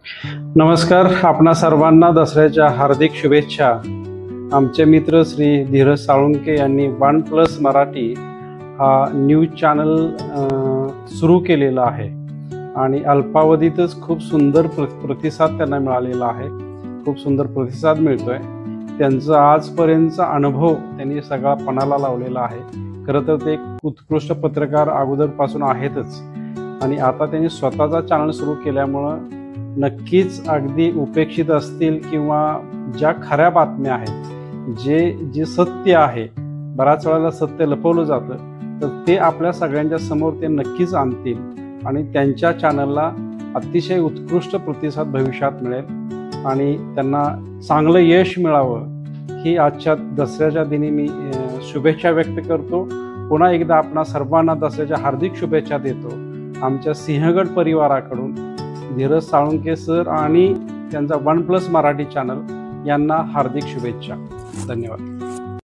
नमस्कार, आपणा सर्वांना दसऱ्याच्या हार्दिक शुभेच्छा। आमचे मित्र श्री धीरज साळुंके यांनी वन प्लस मराठी हा न्यूज चॅनल सुरू केलेला आहे आणि अल्पावधीतच खूप सुंदर प्रतिसाद त्यांना मिळालेला आहे। खूप सुंदर प्रतिसाद मिळतोय। त्यांचा आजपर्यंतचा अनुभव त्यांनी सगळा पणाला लावलेला आहे। खरं तर ते एक उत्कृष्ट पत्रकार अगोदरपासून आहेतच आणि आता त्यांनी स्वतःचा चॅनल सुरू केल्यामुळं नक्कीच अगदी उपेक्षित असतील किंवा ज्या खऱ्या बातम्या आहेत, जे सत्य आहे, बऱ्याच वेळेला सत्य लपवलं जातं, तर ते आपल्या सगळ्यांच्या समोर ते नक्कीच आणतील आणि त्यांच्या चॅनलला अतिशय उत्कृष्ट प्रतिसाद भविष्यात मिळेल आणि त्यांना चांगलं यश मिळावं ही आजच्या दसऱ्याच्या दिनी मी शुभेच्छा व्यक्त करतो। पुन्हा एकदा आपणा सर्वांना दसऱ्याच्या हार्दिक शुभेच्छा देतो। आमच्या सिंहगड परिवाराकडून धीरज साळुंके सर आणि त्यांचा वन प्लस मराठी चॅनल यांना हार्दिक शुभेच्छा। धन्यवाद।